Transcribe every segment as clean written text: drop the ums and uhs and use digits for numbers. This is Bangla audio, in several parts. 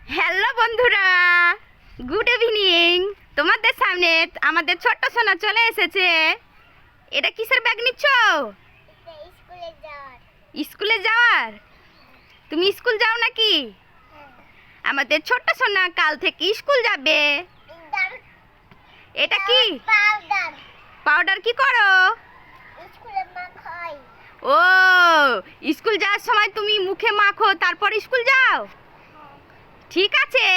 হ্যালো বন্ধুরা, গুড ইভিনিং। তোমাদের সামনে আমাদের ছোট্ট সোনা চলে এসেছে। এটা কিসের ব্যাগ নিচ্ছ? স্কুলে যাওয়ার। তুমি স্কুল যাও নাকি? আমাদের ছোট্ট সোনা কাল থেকে স্কুল যাবে। এটা কি পাউডার? কি করো? ও, স্কুল যাওয়ার সময় তুমি মুখে মাখো, তারপর স্কুল যাও? ঠিক আছে।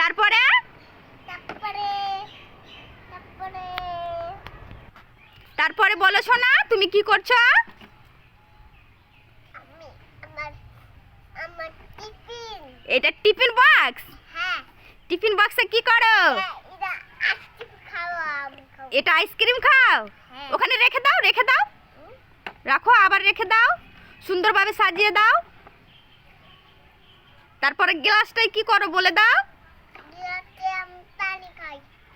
তারপরে তারপরে বলো সোনা, তুমি কি করছো? এটা টিফিন বক্স। টিফিন বক্সে কি করো? এটা আইসক্রিম খাও। ওখানে রেখে দাও, রেখে দাও, রাখো, আবার রেখে দাও, সুন্দরভাবে সাজিয়ে দাও। তারপরে গ্লাসটাই কি করো বলে দাও?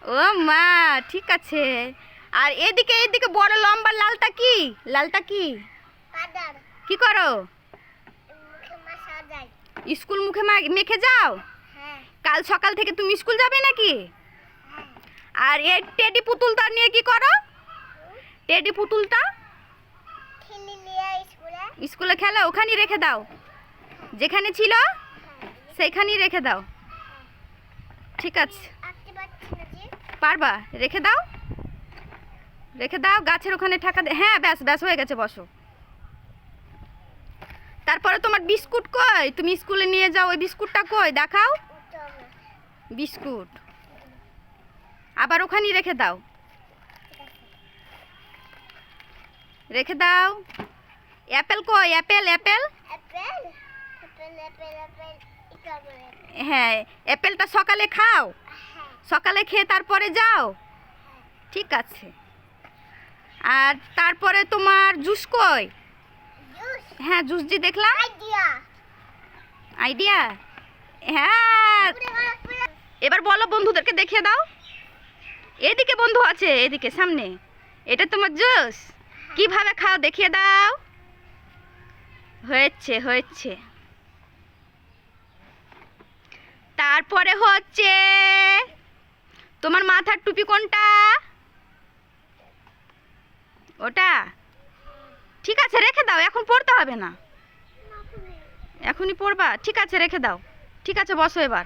ও মা, ঠিক আছে। আর এদিকে এদিকে বড় লম্বা লালটা কি? লালটা কি? কি করো? স্কুল মুখে মেখে যাও। কাল সকাল থেকে তুমি স্কুল যাবে নাকি? আর এই টেডি পুতুলটা নিয়ে কি করো? টেডি পুতুলটা স্কুলে খেলো, ওখানেই রেখে দাও। যেখানে ছিল সেইখানেই রেখে দাও। ঠিক আছে, পারবা? রেখে দাও, রেখে দাও, গাছের ওখানে ঠাকা দে। হ্যাঁ, ব্যাস ব্যাস, হয়ে গেছে, বসো। তারপরে তোমার বিস্কুট কই? তুমি স্কুলে নিয়ে যাও, ওই বিস্কুটটা কই দেখাও। বিস্কুট আবার ওখানেই রেখে দাও, রেখে দাও। অ্যাপেল কই? Apple, Apple. হ্যাঁ, অ্যাপেলটা সকালে খাও, সকালে খেয়ে তারপরে যাও। ঠিক আছে। আর তারপরে তোমার জুস কই? হ্যাঁ, জুস যে দেখলাম। আইডিয়া। হ্যাঁ, এবার বলো, বন্ধুদেরকে দেখিয়ে দাও। এদিকে বন্ধু আছে, এদিকে সামনে। এটা তোমার জুস। কিভাবে খাও দেখিয়ে দাও। হয়েছে, হয়েছে। তারপরে হচ্ছে তোমার মাথার টুপি কোনটা? ওটা। ঠিক আছে, রেখে দাও, এখন পড়তে হবে না। এখনই পড়বা? ঠিক আছে, রেখে দাও। ঠিক আছে, বসো এবার,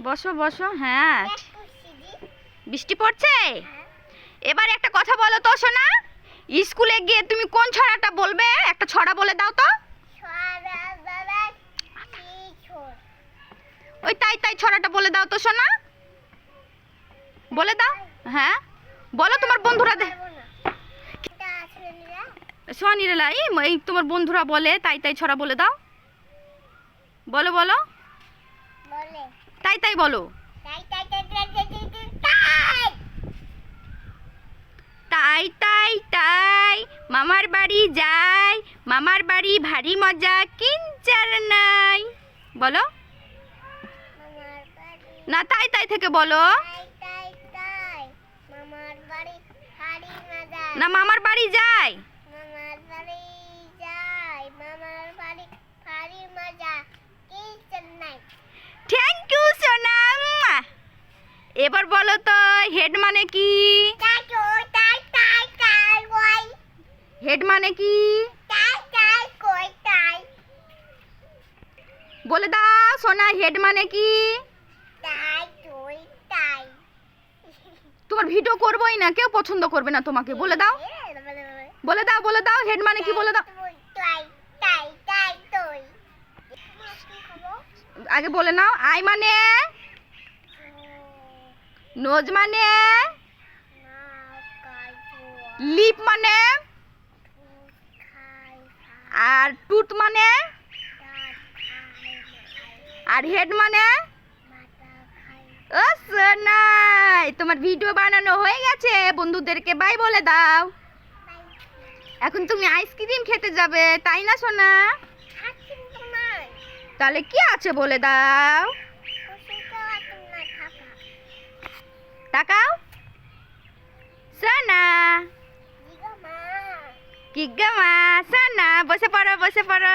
বসো বসো। হ্যাঁ, বৃষ্টি পড়ছে। এবার একটা কথা বলো তো সোনা, স্কুলে গিয়ে তুমি কোন ছড়াটা বলবে? একটা ছড়া বলে দাও তো। ওই তাই তাই ছড়াটা বলে দাও তো সোনা, বলে দাও। হ্যাঁ, বলো, তোমার বন্ধুরা সোয়ানিরা, এই তোমার বন্ধুরা বলে তাই তাই ছড়া বলে দাও। বলো বলো, তাই তাই বলো। তাই তাই তাই মামার বাড়ি যাই, মামার বাড়ি ভারী মজা, কিঞ্চার নাই। বলো না, তাই তাই থেকে বলো না। মামার বাড়ি যাই, থ্যাংক ইউ সোনা। এবার বলো তো, হেড মানে কি? হেড মানে কি বলে দাও সোনা, হেড মানে কি? তোমার ভিডিও করবোই না, কেউ পছন্দ করবে না তোমাকে। বলে দাও, বলে দাও, বলে দাও, হেড মানে কি বলে দাও। আগে বলে নাও। আই মানে? নোজ মানে? লিপ মানে? আর টুথ মানে? আর হেড মানে? ও সোনাই, তোমার ভিডিও বানানো হয়ে গেছে, বন্ধুদেরকে বাই বলে দাও। এখন তুমি আইসক্রিম খেতে যাবে, তাই না সোনা? তাহলে কি আছে বলে দাও। তাকাও সোনা। কি গো মা? সোনা, বসে পড়ো, বসে পড়ো।